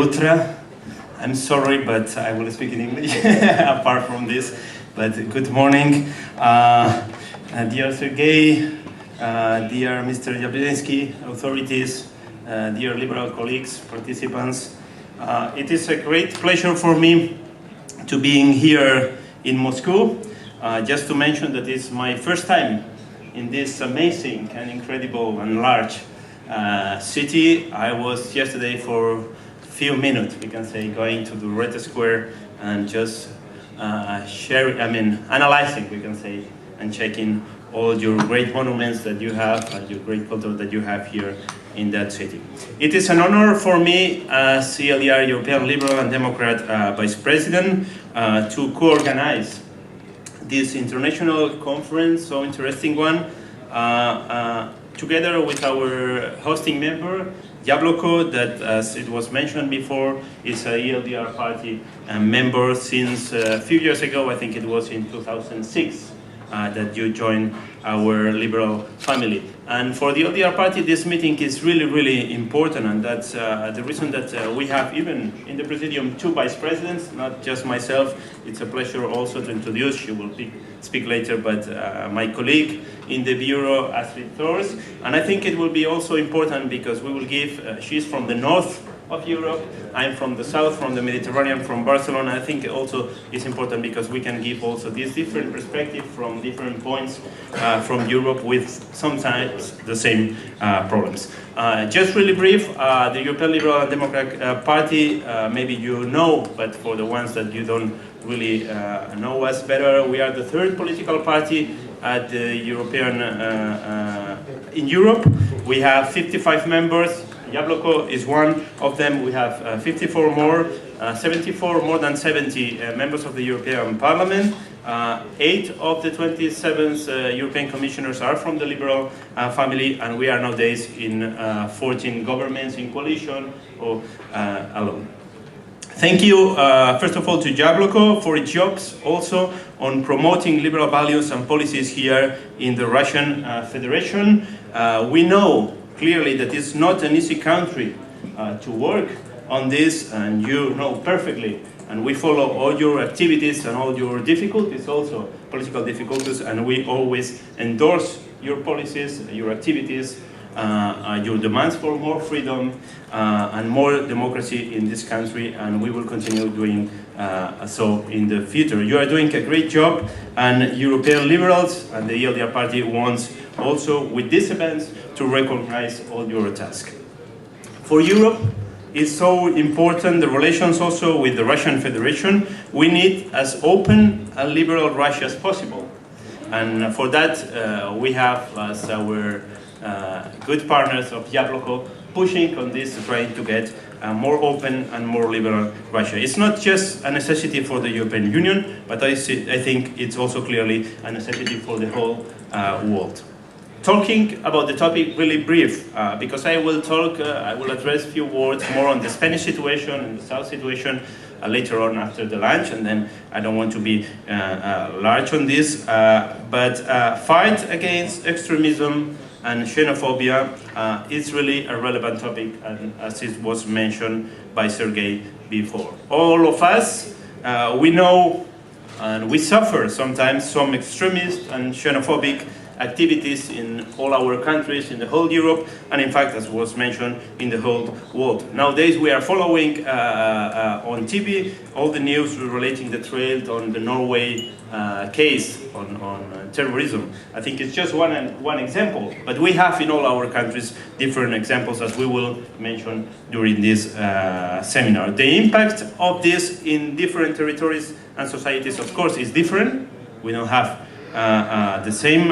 Lutra. I'm sorry, but I will speak in English apart from this. But good morning, dear Sergey, dear Mr. Jablonski, authorities, dear liberal colleagues, participants. It is a great pleasure for me to be here in Moscow. Just to mention that it's my first time in this amazing and incredible and large city. I was yesterday for a few minutes, we can say, going to the Red Square and just analyzing, we can say, and checking all your great monuments that you have and your great culture that you have here in that city. It is an honor for me as ELDR European Liberal and Democrat Vice President to co-organize this international conference, so interesting one, together with our hosting member, Yabloko, that, as it was mentioned before, is a ELDR party member since a few years ago. I think it was in 2006 that you joined our liberal family. And for the ELDR party, this meeting is really, really important, and that's the reason that we have, even in the Presidium, 2 vice presidents, not just myself. It's a pleasure also to introduce, she will speak later, but my colleague in the Bureau, Astrid Thors. And I think it will be also important because we will give, she's from the north of Europe, I'm from the south, from the Mediterranean, from Barcelona. I think also it's important because we can give also this different perspective from different points from Europe with sometimes the same problems. Just really brief, the European Liberal and Democratic Party, maybe you know, but for the ones that you don't really know us better, we are the 3rd political party at the European, in Europe. We have 55 members. Yabloko is one of them. We have 54 more, 74, more than 70 members of the European Parliament. 8 of the 27 European commissioners are from the liberal family, and we are nowadays in 14 governments in coalition or alone. Thank you, first of all, to Yabloko for its jobs also on promoting liberal values and policies here in the Russian Federation. We know clearly that it's not an easy country to work on this, and you know perfectly, and we follow all your activities and all your difficulties, also political difficulties, and we always endorse your policies, your activities, your demands for more freedom and more democracy in this country, and we will continue doing so in the future. You are doing a great job, and European liberals and the ELDR party wants also with these events to recognize all your tasks. For Europe, it's so important the relations also with the Russian Federation. We need as open and liberal Russia as possible. And for that, we have as our good partners of Yabloko pushing on this, trying to get a more open and more liberal Russia. It's not just a necessity for the European Union, but I think it's also clearly a necessity for the whole world. Talking about the topic really brief, because I will address a few words more on the Spanish situation and the South situation later on after the lunch, and then I don't want to be large on this, but fight against extremism and xenophobia is really a relevant topic, and as it was mentioned by Sergey before. All of us, we know and we suffer sometimes some extremist and xenophobic activities in all our countries, in the whole Europe, and in fact, as was mentioned, in the whole world. Nowadays, we are following on TV all the news relating the trail on the Norway case on terrorism. I think it's just one example, but we have in all our countries different examples, as we will mention during this seminar. The impact of this in different territories and societies, of course, is different. We don't have the same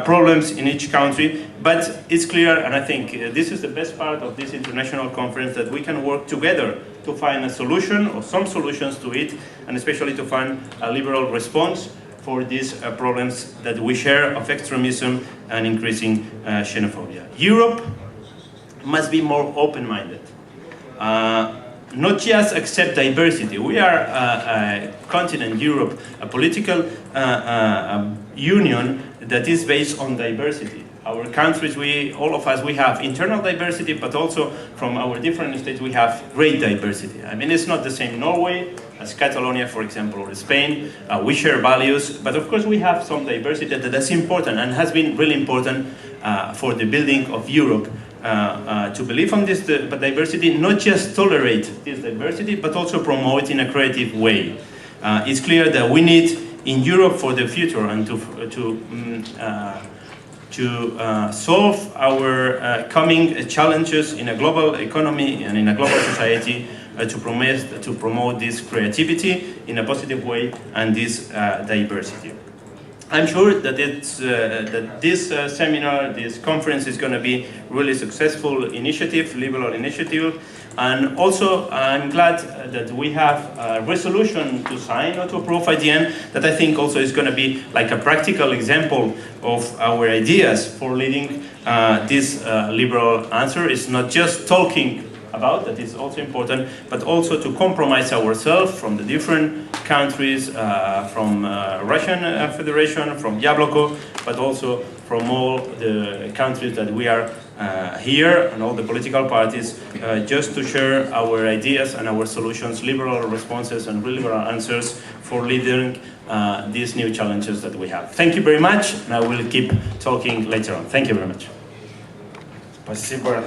problems in each country, but it's clear, and I think this is the best part of this international conference, that we can work together to find a solution or some solutions to it, and especially to find a liberal response for these problems that we share of extremism and increasing xenophobia. Europe must be more open-minded. Not just accept diversity. We are a continent, Europe, a political union that is based on diversity. our countries, all of us, we have internal diversity, but also from our different states, we have great diversity. I mean, it's not the same Norway as Catalonia, for example, or Spain. We share values, but of course we have some diversity that's important and has been really important for the building of Europe. To believe on this diversity, not just tolerate this diversity, but also promote it in a creative way. It's clear that we need in Europe for the future and to solve our coming challenges in a global economy and in a global society, to promote this creativity in a positive way and this diversity. I'm sure that this seminar, this conference is going to be really successful initiative, liberal initiative, and also I'm glad that we have a resolution to sign or to approve at the end that I think also is going to be like a practical example of our ideas for leading this liberal answer. It's not just talking about, that is also important, but also to compromise ourselves from the different countries, from Russian Federation, from Yabloko, but also from all the countries that we are here, and all the political parties, just to share our ideas and our solutions, liberal responses and liberal answers for leading these new challenges that we have. Thank you very much, and I will keep talking later on. Thank you very much. Спасибо.